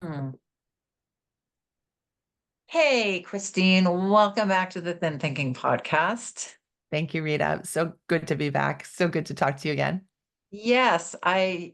Hmm. Hey, Christine, welcome back to the Thin Thinking podcast. Thank you, Rita. So good to be back. So good to talk to you again. Yes,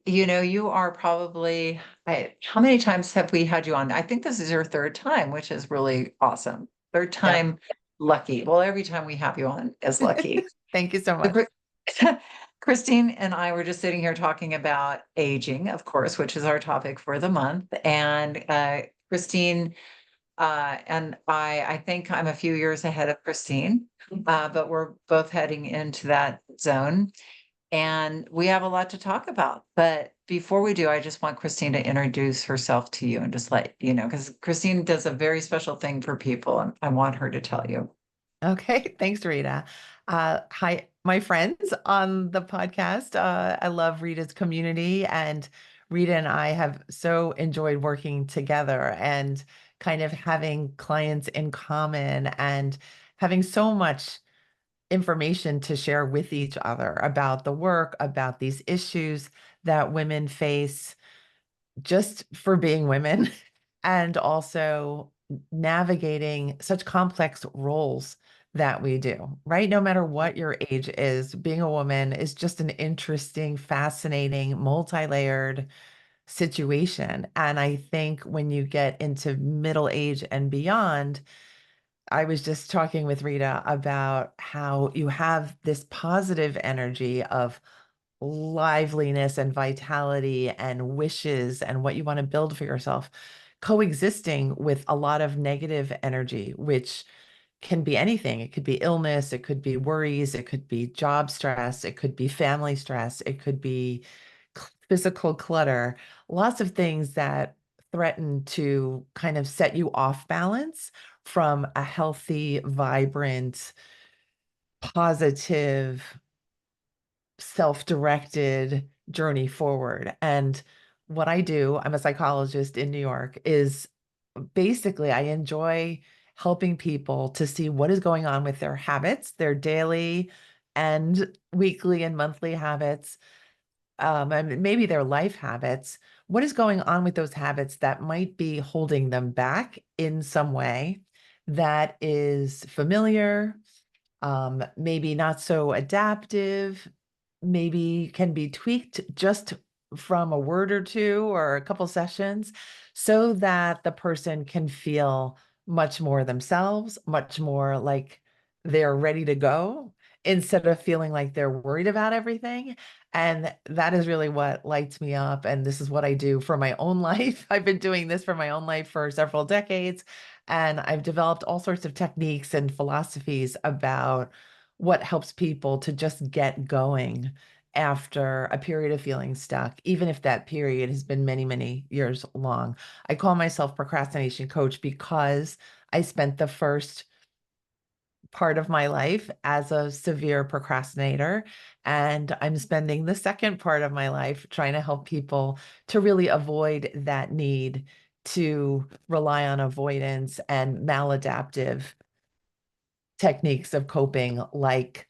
you are probably, how many times have we had you on? I think this is your third time, which is really awesome. Third Yep. time lucky. Well, every time we have you on is lucky. Thank you so So, much. Christine and I were just sitting here talking about aging, of course, which is our topic for the month. And Christine and I think I'm a few years ahead of Christine, but we're both heading into that zone. And we have a lot to talk about. But before we do, I just want Christine to introduce herself to you and just let you know, because Christine does a very special thing for people, and I want her to tell you. Okay. Thanks, Rita. Hi, my friends on the podcast. I love Rita's community, and Rita and I have so enjoyed working together and kind of having clients in common and having so much information to share with each other about the work, about these issues that women face just for being women and also navigating such complex roles that we do, right? No matter what your age is, being a woman is just an interesting, fascinating, multi-layered situation. And I think when you get into middle age and beyond, I was just talking with Rita about how you have this positive energy of liveliness and vitality and wishes and what you want to build for yourself, coexisting with a lot of negative energy, which can be anything. It could be illness, it could be worries, it could be job stress, it could be family stress, it could be physical clutter, lots of things that threaten to kind of set you off balance from a healthy, vibrant, positive, self-directed journey forward. And what I do, I'm a psychologist in New York, is basically I enjoy helping people to see what is going on with their habits, their daily and weekly and monthly habits, and maybe their life habits. What is going on with those habits that might be holding them back in some way that is familiar, maybe not so adaptive, maybe can be tweaked just from a word or two or a couple sessions so that the person can feel much more themselves, much more like they're ready to go instead of feeling like they're worried about everything. And that is really what lights me up. And this is what I do for my own life. I've been doing this for my own life for several decades. And I've developed all sorts of techniques and philosophies about what helps people to just get going after a period of feeling stuck, even if that period has been many, many years long. I call myself procrastination coach because I spent the first part of my life as a severe procrastinator. And I'm spending the second part of my life trying to help people to really avoid that need to rely on avoidance and maladaptive techniques of coping, like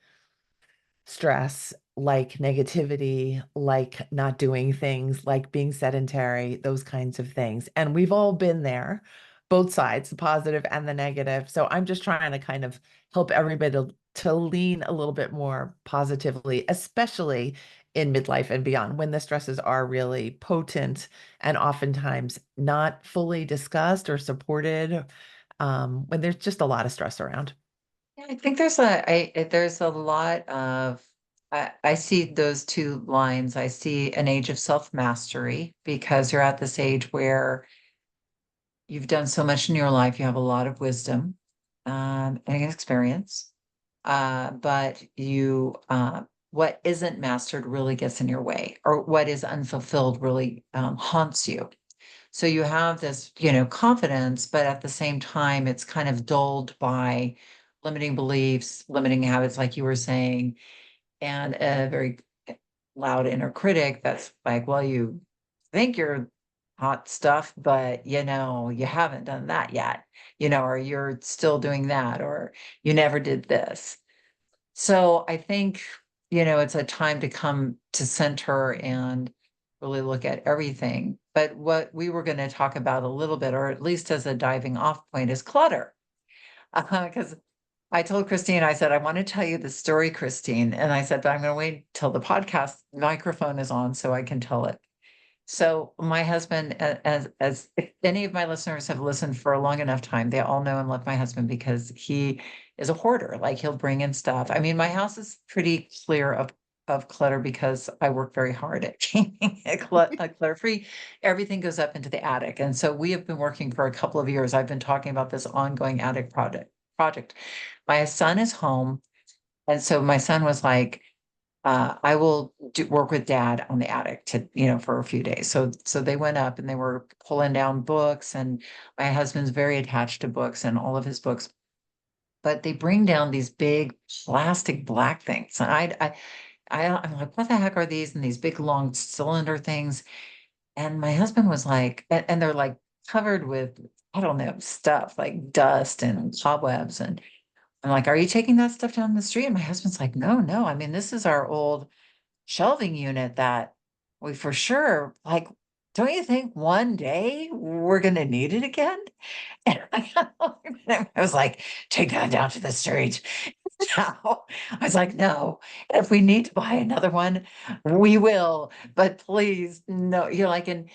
stress, like negativity, like not doing things, like being sedentary, those kinds of things. And we've all been there, both sides, the positive and the negative. So I'm just trying to kind of help everybody to lean a little bit more positively, especially in midlife and beyond, when the stresses are really potent and oftentimes not fully discussed or supported, when there's just a lot of stress around. Yeah, I think there's a lot of I see those two lines. I see an age of self-mastery because you're at this age where you've done so much in your life, you have a lot of wisdom and experience. But what isn't mastered really gets in your way, or what is unfulfilled really haunts you. So you have this, confidence, but at the same time, it's kind of dulled by limiting beliefs, limiting habits, like you were saying, and a very loud inner critic that's like, well, you think you're hot stuff, but you haven't done that yet, or you're still doing that, or you never did this. So I think, it's a time to come to center and really look at everything. but what we were going to talk about a little bit, or at least as a diving off point, is clutter. Because I told Christine, I said, I want to tell you the story, Christine. And I said, but I'm going to wait till the podcast microphone is on so I can tell it. So my husband, as if any of my listeners have listened for a long enough time, they all know and love my husband because he is a hoarder. Like he'll bring in stuff. I mean, my house is pretty clear of clutter because I work very hard at keeping it clutter free. Everything goes up into the attic. And so we have been working for a couple of years. I've been talking about this ongoing attic project. My son is home. And so my son was like, I will work with dad on the attic to, for a few days. So they went up and they were pulling down books, and my husband's very attached to books and all of his books, but they bring down these big plastic black things. And I'm like, what the heck are these? And these big long cylinder things. And my husband was like, and they're like covered with, I don't know, stuff like dust and cobwebs. And I'm like, are you taking that stuff down the street? And my husband's like, no, no. I mean, this is our old shelving unit that we for sure, like, don't you think one day we're going to need it again? And I was like, take that down to the street. No, I was like, no, if we need to buy another one, we will, but please, no, you're like, and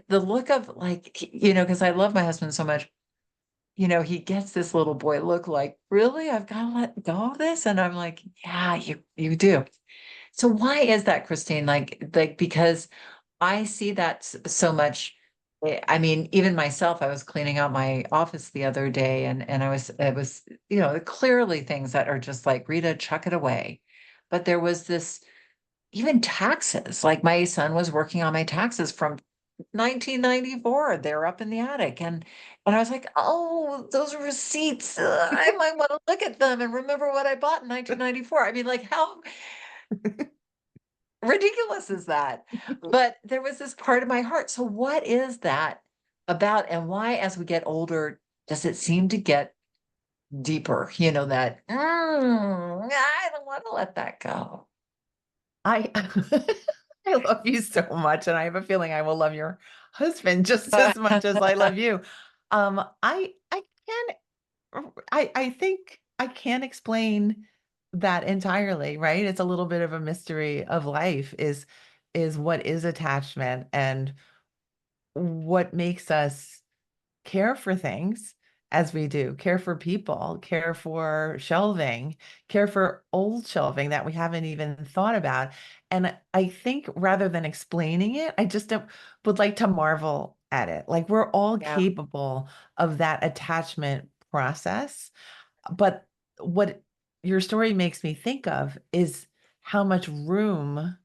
the look of like, because I love my husband so much, he gets this little boy look like, really? I've got to let go of this? And I'm like, yeah, you do. So why is that, Christine? Like because I see that so much. I mean, even myself, I was cleaning out my office the other day, and it was, clearly things that are just like, Rita, chuck it away. But there was this, even taxes. Like my son was working on my taxes from 1994. They're up in the attic, and I was like, oh, those receipts. I might want to look at them and remember what I bought in 1994. I mean, like how ridiculous is that? But there was this part of my heart. So what is that about, and why, as we get older, does it seem to get deeper? That I don't want to let that go. I I love you so much, and I have a feeling I will love your husband just as much as I love you. I can I think I can't explain that entirely, right? It's a little bit of a mystery of life is what is attachment and what makes us care for things as we do, care for people, care for shelving, care for old shelving that we haven't even thought about. And I think rather than explaining it, I just would like to marvel at it. Like we're all Yeah. capable of that attachment process. But what your story makes me think of is how much room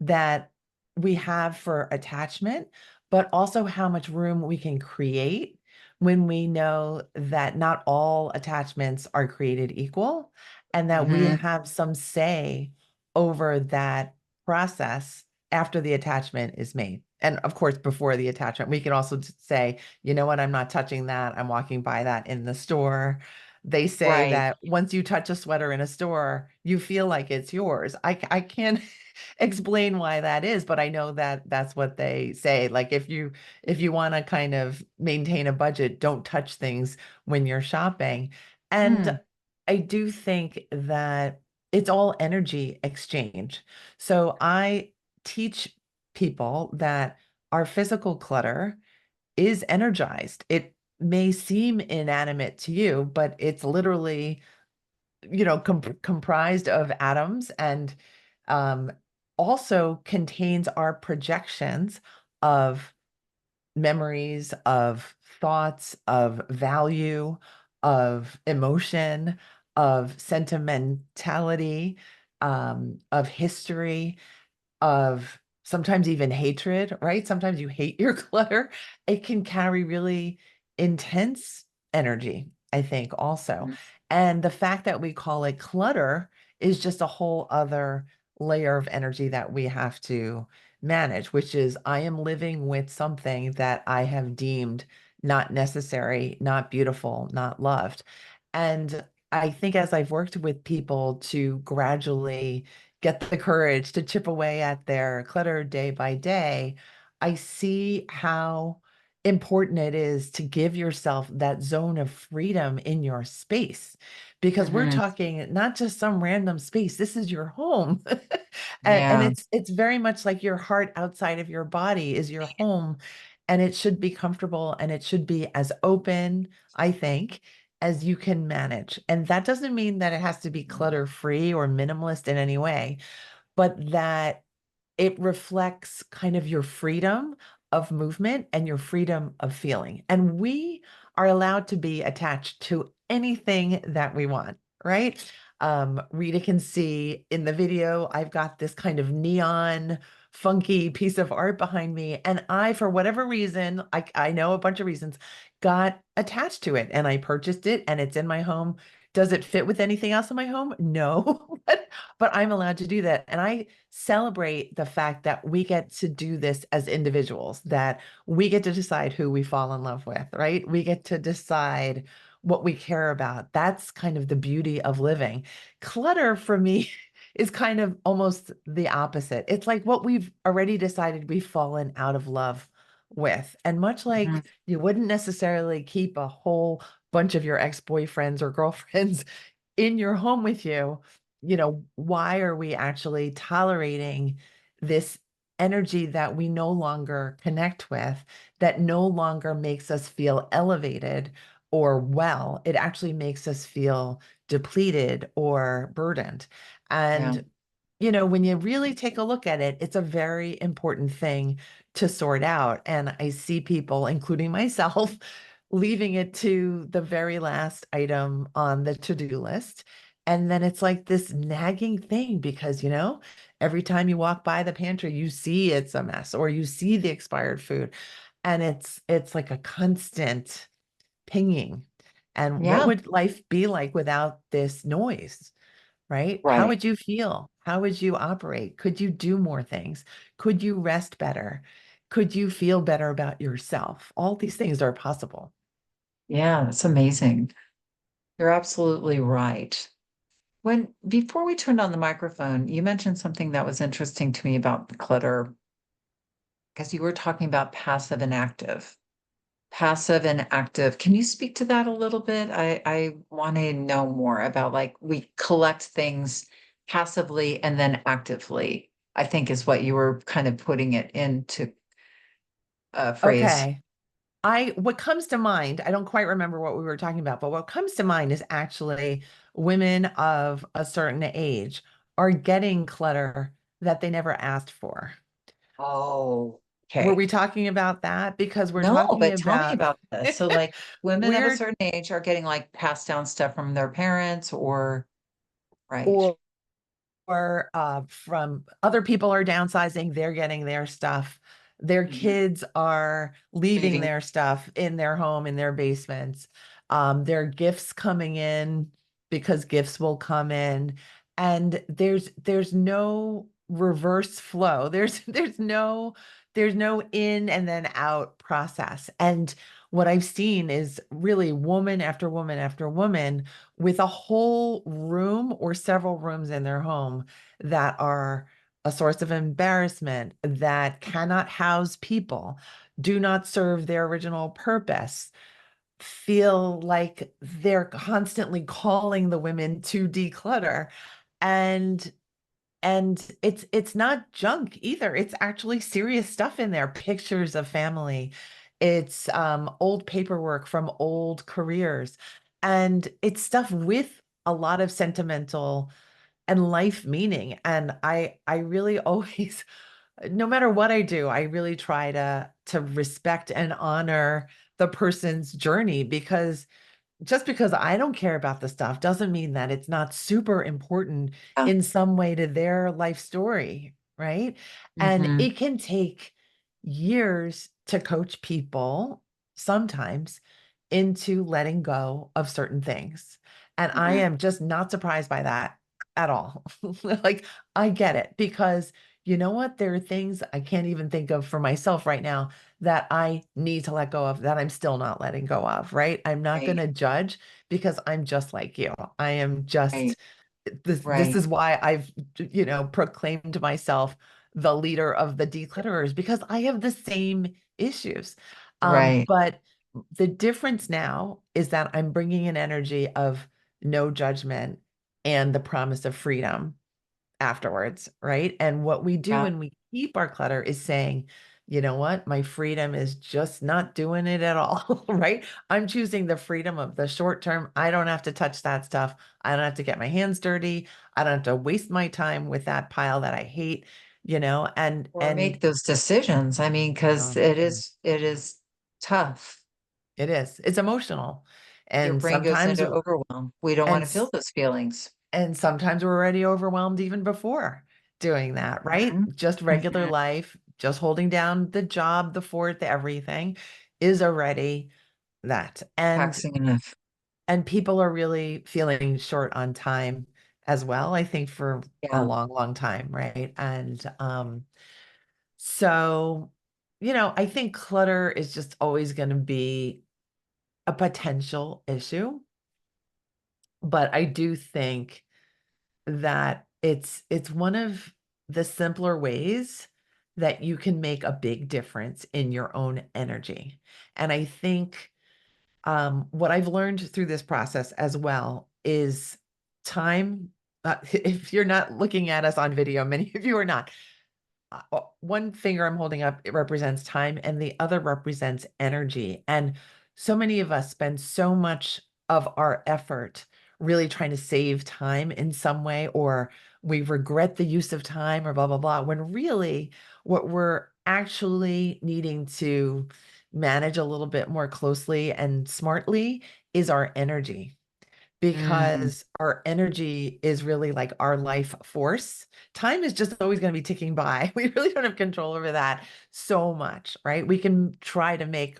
that we have for attachment, but also how much room we can create when we know that not all attachments are created equal and that we Hmm. have some say over that process after the attachment is made. And of course, before the attachment, we can also say, you know what, I'm not touching that. I'm walking by that in the store. They say Right. that once you touch a sweater in a store, you feel like it's yours. I can't explain why that is, but I know that that's what they say. Like if you want to kind of maintain a budget, don't touch things when you're shopping. And Mm. I do think that it's all energy exchange. So I teach people that our physical clutter is energized. It may seem inanimate to you, but it's literally, comprised of atoms and um, also contains our projections of memories, of thoughts, of value, of emotion, of sentimentality, of history, of sometimes even hatred, right? Sometimes you hate your clutter. It can carry really intense energy, I think, also. Mm. And the fact that we call it clutter is just a whole other layer of energy that we have to manage, which is I am living with something that I have deemed not necessary, not beautiful, not loved. And I think as I've worked with people to gradually get the courage to chip away at their clutter day by day, I see how important it is to give yourself that zone of freedom in your space, because we're Mhm. talking not just some random space. This is your home. And Yeah. it's very much like your heart outside of your body is your home, and it should be comfortable and it should be as open, I think, as you can manage. And that doesn't mean that it has to be clutter free or minimalist in any way, but that it reflects kind of your freedom of movement and your freedom of feeling. And we are allowed to be attached to anything that we want, right? Rita can see in the video, I've got this kind of neon, funky piece of art behind me. And I, for whatever reason, I know a bunch of reasons, got attached to it and I purchased it and it's in my home. Does it fit with anything else in my home? No, but I'm allowed to do that. And I celebrate the fact that we get to do this as individuals, that we get to decide who we fall in love with, right? We get to decide what we care about. That's kind of the beauty of living. Clutter for me is kind of almost the opposite. It's like what we've already decided we've fallen out of love with. And much Mhm. like you wouldn't necessarily keep a whole bunch of your ex-boyfriends or girlfriends in your home with you, why are we actually tolerating this energy that we no longer connect with, that no longer makes us feel elevated or well? It actually makes us feel depleted or burdened. Yeah. And when you really take a look at it, it's a very important thing to sort out. And I see people, including myself, leaving it to the very last item on the to-do list. And then it's like this nagging thing because, every time you walk by the pantry, you see it's a mess or you see the expired food. And it's like a constant pinging. And what Yeah. would life be like without this noise? Right? How Right. would you feel? How would you operate? Could you do more things? Could you rest better? Could you feel better about yourself? All these things are possible. Yeah, that's amazing. You're absolutely right. Before we turned on the microphone, you mentioned something that was interesting to me about the clutter, because you were talking about passive and active. Passive and active. Can you speak to that a little bit? I want to know more about, like, we collect things passively and then actively, I think is what you were kind of putting it into a phrase. Okay. What comes to mind, I don't quite remember what we were talking about, but what comes to mind is actually women of a certain age are getting clutter that they never asked for. Oh, Were okay. we talking about that? Because we're No, talking but tell me about about this. So, like, women of a we're certain age are getting like passed down stuff from their parents, or right. or from other people are downsizing, they're getting their stuff. Their Mhm. kids are leaving Leaving. their stuff in their home, in their basements. There are gifts coming in because gifts will come in. And there's no reverse flow. There's no in and then out process. And what I've seen is really woman after woman after woman with a whole room or several rooms in their home that are a source of embarrassment, that cannot house people, do not serve their original purpose, feel like they're constantly calling the women to declutter. And it's not junk either. It's actually serious stuff in there. Pictures of family. It's old paperwork from old careers. And it's stuff with a lot of sentimental and life meaning. And I really always, no matter what I do, I really try to respect and honor the person's journey, because just because I don't care about the stuff doesn't mean that it's not super important Yeah. in some way to their life story, right? And Hmm. it can take years to coach people sometimes into letting go of certain things. And I Hmm. am just not surprised by that at all. Like, I get it because you know what? There are things I can't even think of for myself right now that I need to let go of that I'm still not letting go of, right? I'm not going Right. to judge because I'm just like you. I am Right. just this Right. is why I've proclaimed myself the leader of the declutterers because I have the same issues. Right. But the difference now is that I'm bringing an energy of no judgment and the promise of freedom afterwards, right? And what we do Yeah. when we keep our clutter is saying, you know what? My freedom is just not doing it at all, right? I'm choosing the freedom of the short term. I don't have to touch that stuff. I don't have to get my hands dirty. I don't have to waste my time with that pile that I hate, Or make and those decisions. I mean, because um, it is tough. it is. It's emotional. Your And brain goes sometimes into overwhelm. We don't want and to feel those feelings. And sometimes we're already overwhelmed even before doing that, right? Mhm. Just regular Mhm. life, just holding down the job, the fort, the everything is already that. Taxing enough. And people are really feeling short on time as well, I think for a Yeah. long, long time, right? And so, I think clutter is just always going to be a potential issue, but I do think that it's one of the simpler ways that you can make a big difference in your own energy. And I think what I've learned through this process as well is time. If you're not looking at us on video, many of you are not, one finger I'm holding up, it represents time, and the other represents energy. And so many of us spend so much of our effort really trying to save time in some way, or we regret the use of time, or blah, blah, blah, when really what we're actually needing to manage a little bit more closely and smartly is our energy, Mm. because our energy is really like our life force. Time is just always going to be ticking by. We really don't have control over that so much, right? We can try to make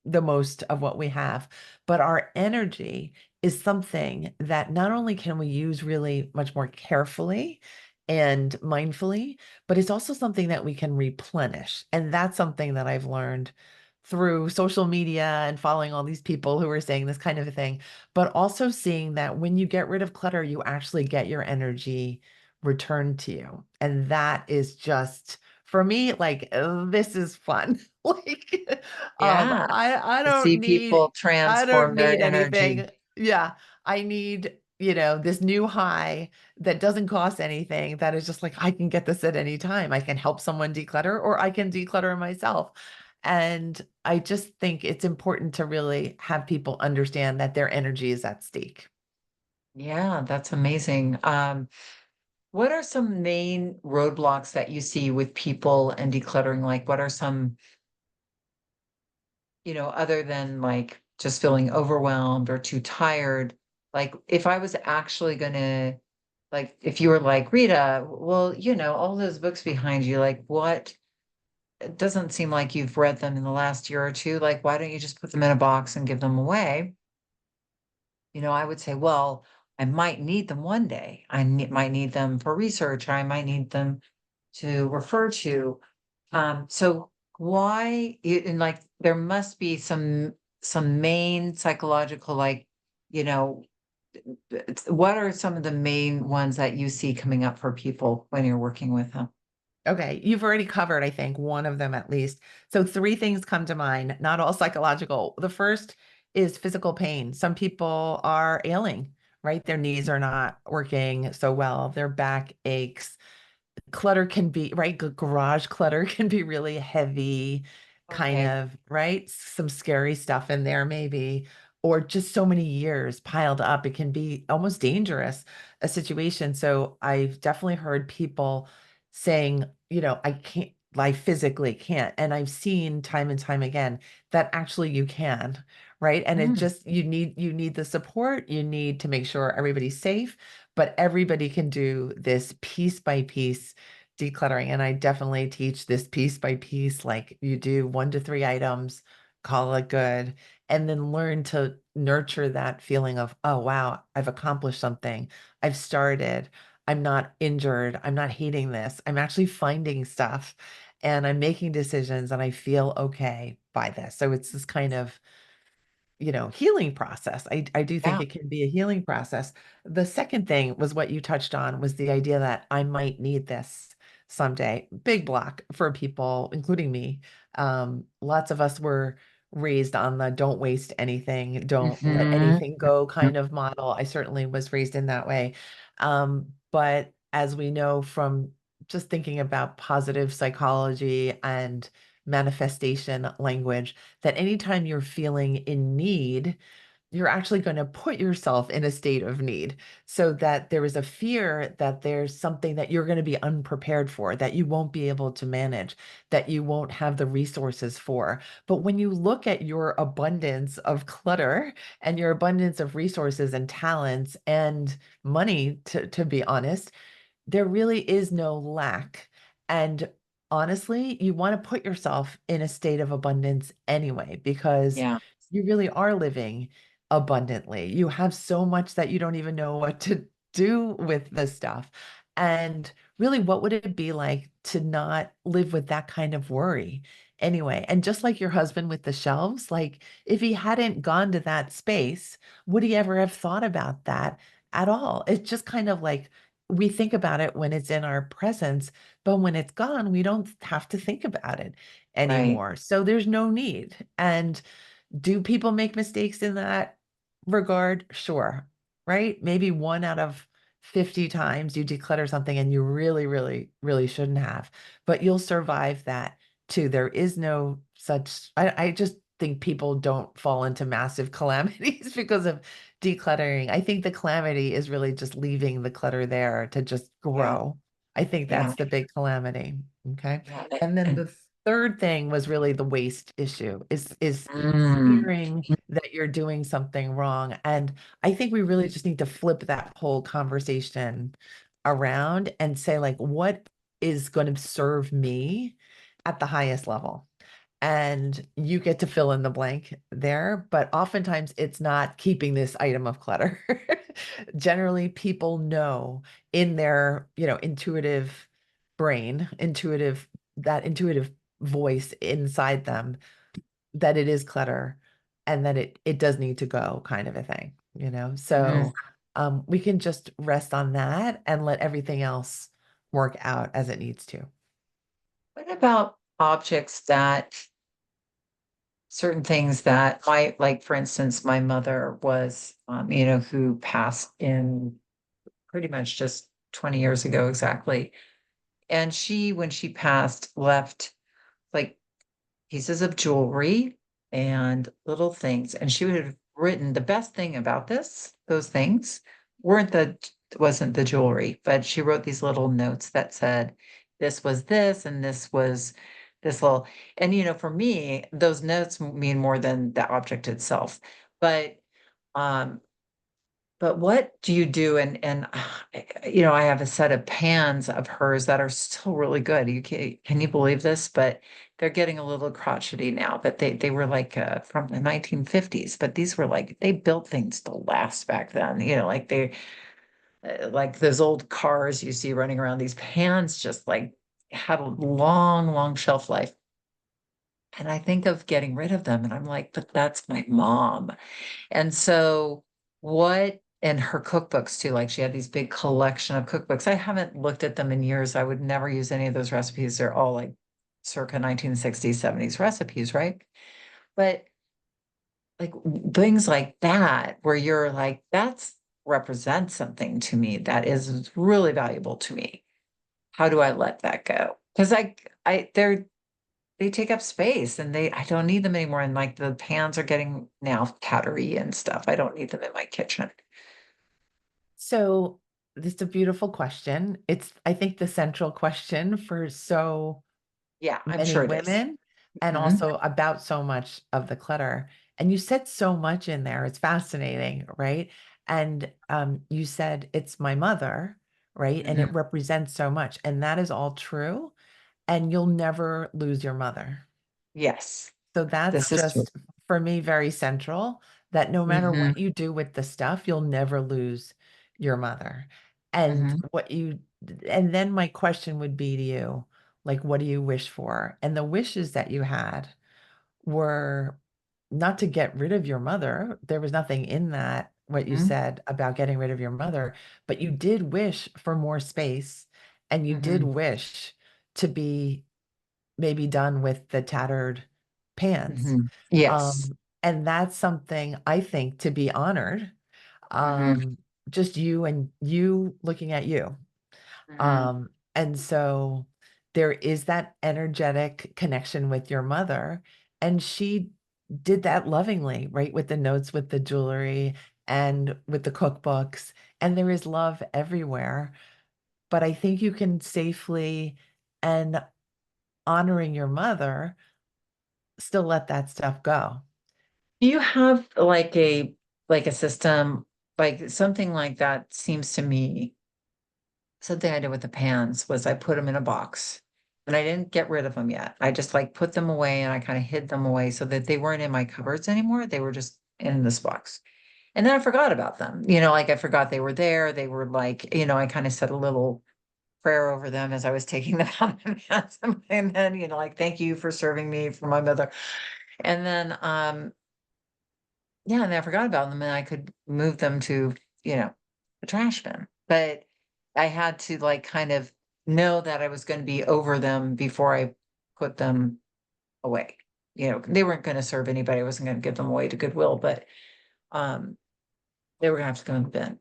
the most of what we have. But our energy is something that not only can we use really much more carefully and mindfully, but it's also something that we can replenish. And that's something that I've learned through social media and following all these people who are saying this kind of a thing, but also seeing that when you get rid of clutter, you actually get your energy returned to you. And that is just, for me, like, this is fun. Like, Yeah. I To don't see need people transform their anything. energy. Yeah, I need, this new high that doesn't cost anything. That is just like, I can get this at any time. I can help someone declutter, or I can declutter myself. And I just think it's important to really have people understand that their energy is at stake. Yeah, that's amazing. What are some main roadblocks that you see with people and decluttering? Like, what are some, other than like just feeling overwhelmed or too tired? Like, if I was actually gonna, like, if you were like, Rita, well, all those books behind you, like, what? It doesn't seem like you've read them in the last year or two. Like, why don't you just put them in a box and give them away? I would say, well, I might need them one day. Might need them for research. I might need them to refer to. So and like there must be some main psychological, like, you know, what are some of the main ones that you see coming up for people when you're working with them? Okay, you've already covered, I think, one of them at least. So three things come to mind, not all psychological. The first is physical pain. Some people are ailing, right? Their knees are not working so well, their back aches. Clutter can be, right? Garage clutter can be really heavy, kind Okay. of, right? Some scary stuff in there, maybe, or just so many years piled up. It can be almost dangerous, a situation. So I've definitely heard people saying, I can't, I physically can't. And I've seen time and time again that actually you can, right? And it Mm, just, you need the support, you need to make sure everybody's safe, but everybody can do this piece by piece decluttering. And I definitely teach this piece by piece, like you do 1 to 3 items, call it good, and then learn to nurture that feeling of, oh, wow, I've accomplished something. I've started. I'm not injured. I'm not hating this. I'm actually finding stuff and I'm making decisions and I feel okay by this. So it's this kind of healing process. I do think yeah. it can be a healing process. The second thing was what you touched on was the idea that I might need this. someday. Big block for people, including me. Lots of us were raised on the don't waste anything, don't let Hmm. anything go kind of model. I certainly was raised in that way. But as we know from just thinking about positive psychology and manifestation language, that anytime you're feeling in need, you're actually going to put yourself in a state of need so that there is a fear that there's something that you're going to be unprepared for, that you won't be able to manage, that you won't have the resources for. But when you look at your abundance of clutter and your abundance of resources and talents and money, to be honest, there really is no lack. And honestly, you want to put yourself in a state of abundance anyway, because Yeah, you really are living abundantly. You have so much that you don't even know what to do with the stuff. And really, what would it be like to not live with that kind of worry anyway? And just like your husband with the shelves, like if he hadn't gone to that space, would he ever have thought about that at all? It's just kind of like, we think about it when it's in our presence, but when it's gone, we don't have to think about it right. anymore. So there's no need. And do people make mistakes in that regard? Sure. Right? Maybe one out of 50 times you declutter something and you really, really, really shouldn't have, but you'll survive that too. There is no such, I just think people don't fall into massive calamities because of decluttering. I think the calamity is really just leaving the clutter there to just Yeah, grow. I think yeah, that's the big calamity. Okay. yeah. And then And the third thing was really the waste issue is mm, fearing that you're doing something wrong. And I think we really just need to flip that whole conversation around and say, like, what is going to serve me at the highest level? And you get to fill in the blank there, but oftentimes it's not keeping this item of clutter. Generally, people know in their, intuitive brain, that intuitive voice inside them that it is clutter and that it does need to go, kind of a thing. mm. So we can just rest on that and let everything else work out as it needs to. What about objects that certain things that might, like, for instance, my mother was, who passed in pretty much just 20 years ago exactly. And she, when she passed, left like pieces of jewelry and little things. And she would have written the best thing about those things wasn't the jewelry, but she wrote these little notes that said, this was this, and this was this little, and for me, those notes mean more than the object itself. But um, but what do you do? And I have a set of pans of hers that are still really good. Can you believe this? But they're getting a little crotchety now. But they were like from the 1950s. But these were like they built things to last back then. Like they like those old cars you see running around. These pans just like had a long, long shelf life. And I think of getting rid of them, and I'm like, but that's my mom. And so what and her cookbooks too, like she had these big collection of cookbooks. I haven't looked at them in years. I would never use any of those recipes. They're all like circa 1960s, 70s recipes, right? But like things like that, where you're like, that's represents something to me that is really valuable to me. How do I let that go? Because they take up space and I don't need them anymore. And like the pans are getting now tattery and stuff. I don't need them in my kitchen. So this is a beautiful question. It's, I think, the central question for so Yeah, I'm many sure it is. women and Mhm, also about so much of the clutter. And you said so much in there. It's fascinating, right? And you said it's my mother, right? And mhm. it represents so much. And that is all true. And you'll never lose your mother. Yes, So that's this is true. just for me very central, that no matter Mhm, what you do with the stuff, you'll never lose your mother. And mhm, and then my question would be to you, like, what do you wish for? And the wishes that you had were not to get rid of your mother. There was nothing in that, what you mhm. said about getting rid of your mother, but you did wish for more space and you did Hmm. wish to be maybe done with the tattered pants. Hmm. Yes. And that's something I think to be honored. Hmm. Um, just you and you looking at you. Hmm. And so there is that energetic connection with your mother, and she did that lovingly, right? With the notes, with the jewelry, and with the cookbooks, and there is love everywhere. But I think you can safely and honoring your mother still let that stuff go. Do you have like a system, like something like that seems to me, something I did with the pans was I put them in a box and I didn't get rid of them yet. I just like put them away and I kind of hid them away so that they weren't in my cupboards anymore. They were just in this box. And then I forgot about them. Like I forgot they were there. They were like, I kind of said a little prayer over them as I was taking them out of the pans. And then, like, thank you for serving me for my mother. And then, yeah, and I forgot about them and I could move them to, the trash bin. But I had to like kind of know that I was going to be over them before I put them away. They weren't going to serve anybody. I wasn't going to give them away to Goodwill, but um they were going to have to go in the bin.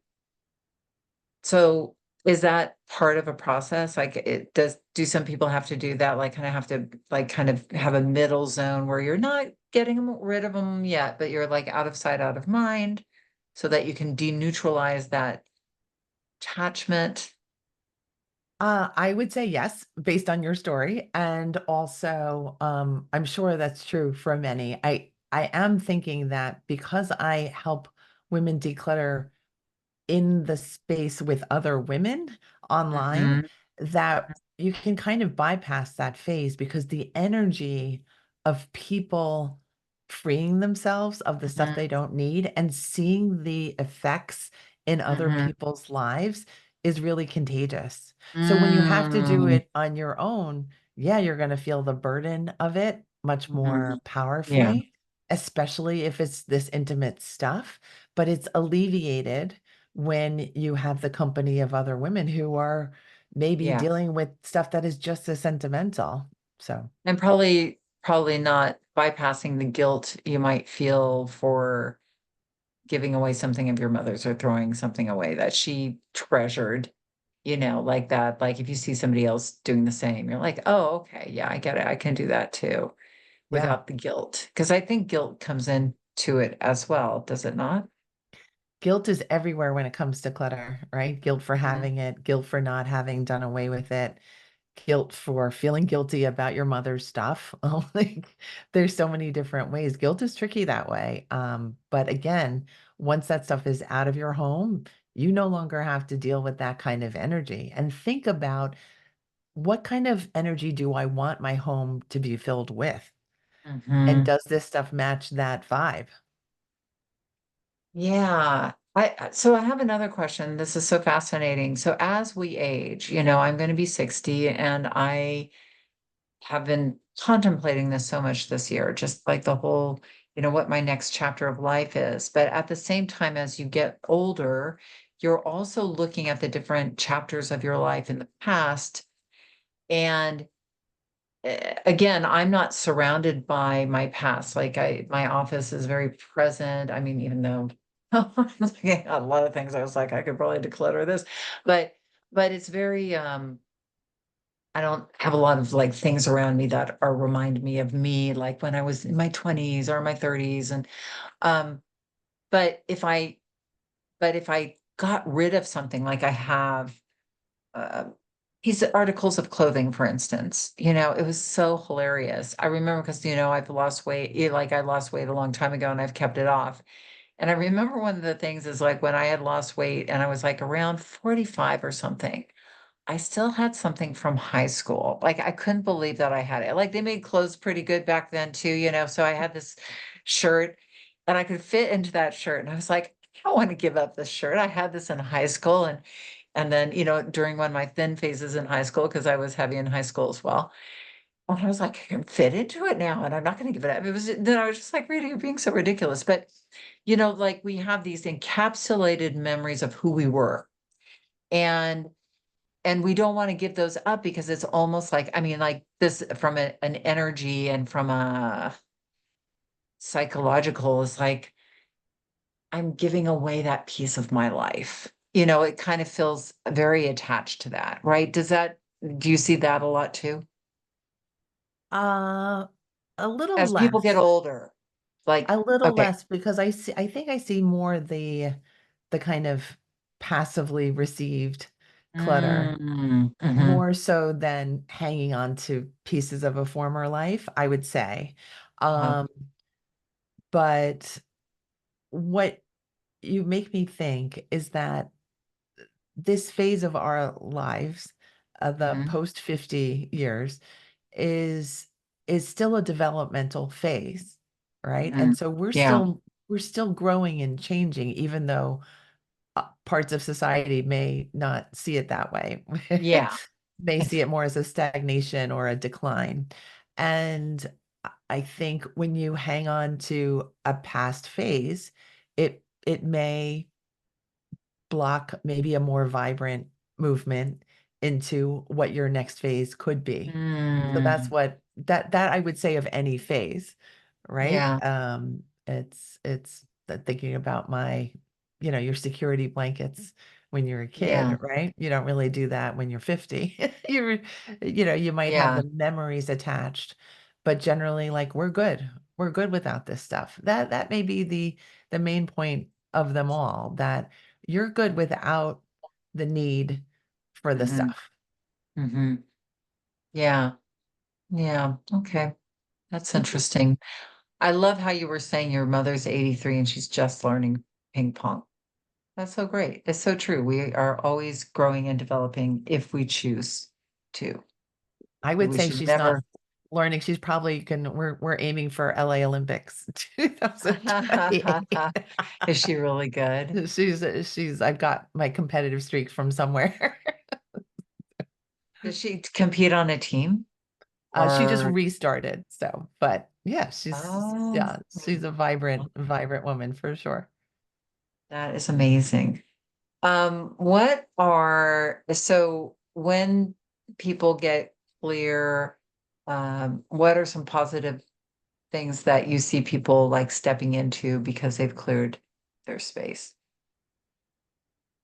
So is that part of a process? Like do some people have to do that? Like kind of have to like kind of have a middle zone where you're not getting rid of them yet, but you're like out of sight, out of mind, so that you can deneutralize that attachment. I would say yes, based on your story. And also, I'm sure that's true for many. I am thinking that because I help women declutter in the space with other women online, Hmm. that you can kind of bypass that phase because the energy of people freeing themselves of the stuff they Hmm. don't need and seeing the effects in other Hmm. people's lives is really contagious. So when you have to do Mm. it on your own, yeah, you're going to feel the burden of it much Hmm. more Yeah, powerfully, especially if it's this intimate stuff, but it's alleviated when you have the company of other women who are maybe yeah. dealing with stuff that is just as sentimental. So, And probably not bypassing the guilt you might feel for giving away something of your mother's or throwing something away that she treasured, like that. Like if you see somebody else doing the same, you're like, oh, okay, yeah, I get it. I can do that too yeah, without the guilt. Because I think guilt comes into it as well, does it not? guilt is everywhere when it comes to clutter, right? Guilt for Mhm. having it, guilt for not having done away with it, guilt for feeling guilty about your mother's stuff. Like there's so many different ways. Guilt is tricky that way. But again, once that stuff is out of your home, you no longer have to deal with that kind of energy. And think about what kind of energy do I want my home to be filled with? And Mhm. does this stuff match that vibe? Yeah. So I have another question. This is so fascinating. So as we age, I'm going to be 60 and I have been contemplating this so much this year, just like the whole, what my next chapter of life is. But at the same time, as you get older, you're also looking at the different chapters of your life in the past. And again, I'm not surrounded by my past. Like my office is very present. I mean, even though I'm looking at a lot of things, I was like, I could probably declutter this, but it's very I don't have a lot of like things around me that are remind me of me, like when I was in my 20s or my 30s. And um, but if I got rid of something, like I have uh these articles of clothing, for instance, it was so hilarious. I remember because I've lost weight, like I lost weight a long time ago and I've kept it off. And I remember one of the things is like when I had lost weight and I was like around 45 or something. I still had something from high school. Like I couldn't believe that I had it. Like they made clothes pretty good back then too, So I had this shirt and I could fit into that shirt. And I was like, I don't want to give up this shirt. I had this in high school and then, during one of my thin phases in high school, because I was heavy in high school as well. And I was like, I can fit into it now and I'm not going to give it up. It was then I was just like, Rita, you're being so ridiculous. But like we have these encapsulated memories of who we were. And and we don't want to give those up because it's almost like, I mean, like this from an energy and from a psychological is like, I'm giving away that piece of my life. It kind of feels very attached to that, right? Do you see that a lot too? Uh, a little As people get less, older, like, a little okay. less because I think I see more the kind of passively received clutter Mm-hmm. more so than hanging on to pieces of a former life, I would say. Uh-huh. Um, but what you make me think is that this phase of our lives, the Hmm. post 50 years, is is still a developmental phase, right? Hmm. And so Yeah. we're still growing and changing, even though parts of society may not see it that way. Yeah. May see it more as a stagnation or a decline. And I think when you hang on to a past phase, it may block maybe a more vibrant movement into what your next phase could be. So that's Mm. what that I would say of any phase, right? Yeah. It's thinking about your security blankets when you're a Yeah. kid, right? You don't really do that when you're 50. You're, you might have Yeah. the memories attached, but generally, like we're good. We're good without this stuff. That may be the main point of them all, that you're good without the need for the Hmm. stuff. Hmm. Yeah. Yeah. Okay. That's interesting. I love how you were saying your mother's 83 and she's just learning ping pong. That's so great. It's so true. We are always growing and developing if we choose to. I That would we say should she's not never. learning. She's probably we're aiming for LA Olympics 2028. Is she really good? She's I've got my competitive streak from somewhere. Does she compete on a team She just or? restarted. So, but yeah, Oh, she's a vibrant woman for sure. that is amazing. So when people get clear, what are some positive things that you see people like stepping into because they've cleared their space?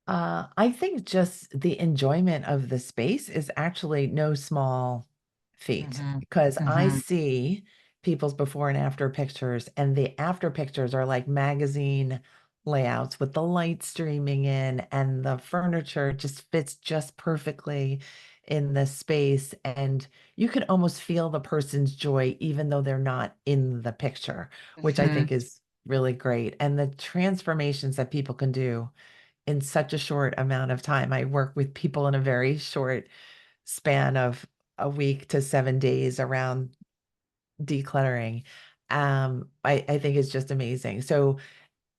I think just the enjoyment of the space is actually no small feat, Hmm. because I Hmm. see people's before and after pictures, and the after pictures are like magazine layouts with the light streaming in, and the furniture just fits just perfectly in the space. And you can almost feel the person's joy even though they're not in the picture, which I Hmm. think is really great. And the transformations that people can do in such a short amount of time. I work with people in a very short span of a week to 7 days around decluttering. I think it's just amazing. So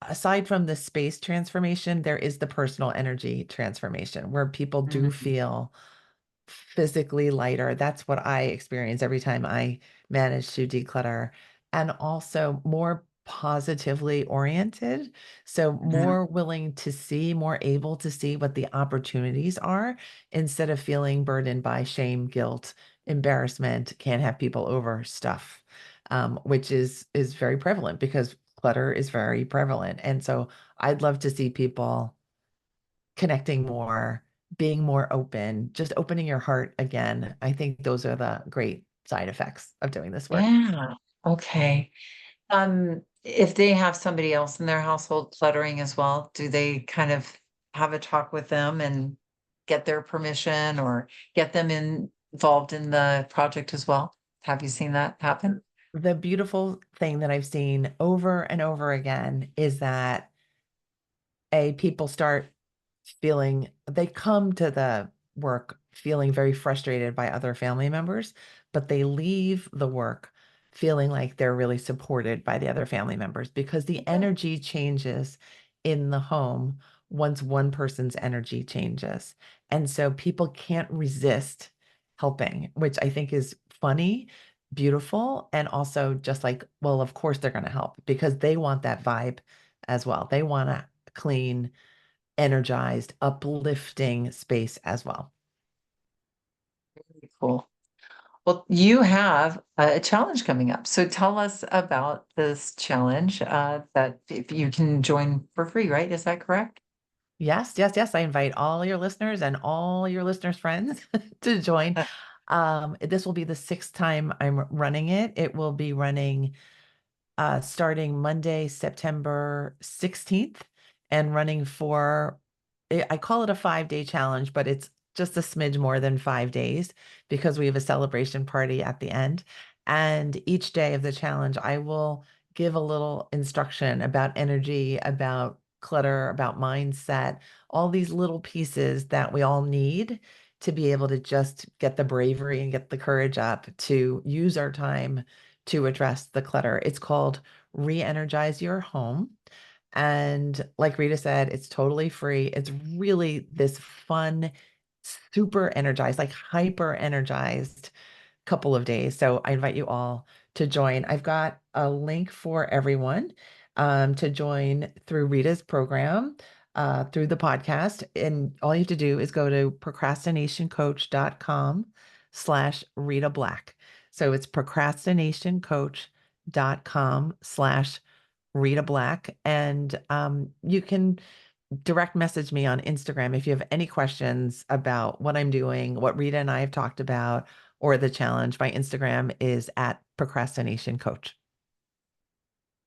aside from the space transformation, there is the personal energy transformation where people do Hmm. feel physically lighter. That's what I experience every time I manage to declutter, and also more positively oriented. So Hmm. more willing to see, more able to see what the opportunities are instead of feeling burdened by shame, guilt, embarrassment, can't have people over stuff, which is very prevalent because clutter is very prevalent. And so I'd love to see people connecting more, being more open, just opening your heart again. I think those are the great side effects of doing this work. Yeah. Okay. If they have somebody else in their household cluttering as well, do they kind of have a talk with them and get their permission or get them involved in the project as well? Have you seen that happen? The beautiful thing that I've seen over and over again is that people start feeling, they come to the work feeling very frustrated by other family members, but they leave the work feeling like they're really supported by the other family members because the Yeah. energy changes in the home once one person's energy changes. And so people can't resist helping, which I think is funny, beautiful, and also just like, well, of course they're going to help because they want that vibe as well. They want to clean energized, uplifting space as well. Cool. Well, you have a challenge coming up. So tell us about this challenge that if you can join for free, right? Is that correct? Yes, yes, yes. I invite all your listeners and all your listeners' friends to join. This will be the sixth time I'm running it. It will be running starting Monday, September 16th, and running for, I call it a 5-day challenge, but it's just a smidge more than 5 days because we have a celebration party at the end. And each day of the challenge, I will give a little instruction about energy, about clutter, about mindset, all these little pieces that we all need to be able to just get the bravery and get the courage up to use our time to address the clutter. It's called Re-Energize Your Home. And like Rita said, it's totally free. It's really this fun, super energized, like hyper energized couple of days. So I invite you all to join. I've got a link for everyone to join through Rita's program, through the podcast. And all you have to do is go to procrastinationcoach.com/Rita Black. So it's procrastinationcoach.com/Rita Black. And you can direct message me on Instagram if you have any questions about what I'm doing, what Rita and I have talked about, or the challenge. My Instagram is at procrastination coach.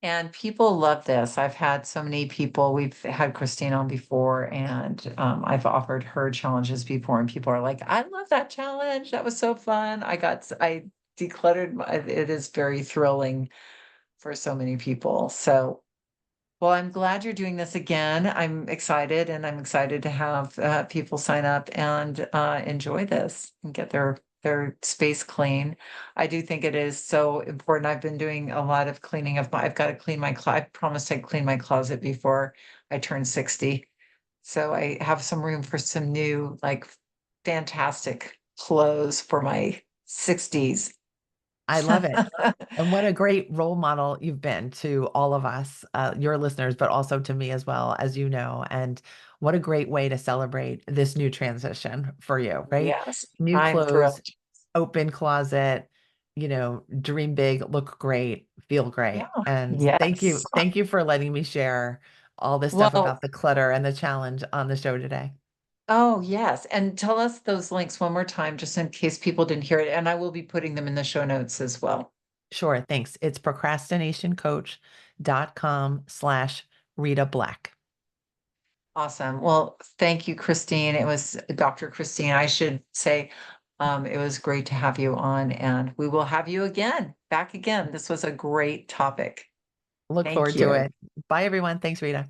And people love this. I've had so many people, we've had Christine on before, and I've offered her challenges before, and people are like, I love that challenge. That was so fun. I decluttered it is very thrilling for so many people. So, well, I'm glad you're doing this again. I'm excited, and I'm excited to have people sign up and enjoy this and get their space clean. I do think it is so important. I've been doing a lot of cleaning of I've got to clean my closet. I promised I'd clean my closet before I turn 60. So I have some room for some new, like, fantastic clothes for my 60s. I love it. And what a great role model you've been to all of us, your listeners, but also to me as well, as you know. And what a great way to celebrate this new transition for you, right? Yes, New I'm clothes, thrilled. open closet, dream big, look great, feel Yeah. great. And Yes. thank you for letting me share all this stuff Well, about the clutter and the challenge on the show today. oh, yes. And tell us those links one more time, just in case people didn't hear it. And I will be putting them in the show notes as well. Sure, thanks. It's procrastinationcoach.com/Rita Black. Awesome. Well, thank you, Christine. It was Dr. Christine. I should say, it was great to have you on, and we will have you again, back again. This was a great topic. Look Thank forward to you. it. Bye, everyone. Thanks, Rita.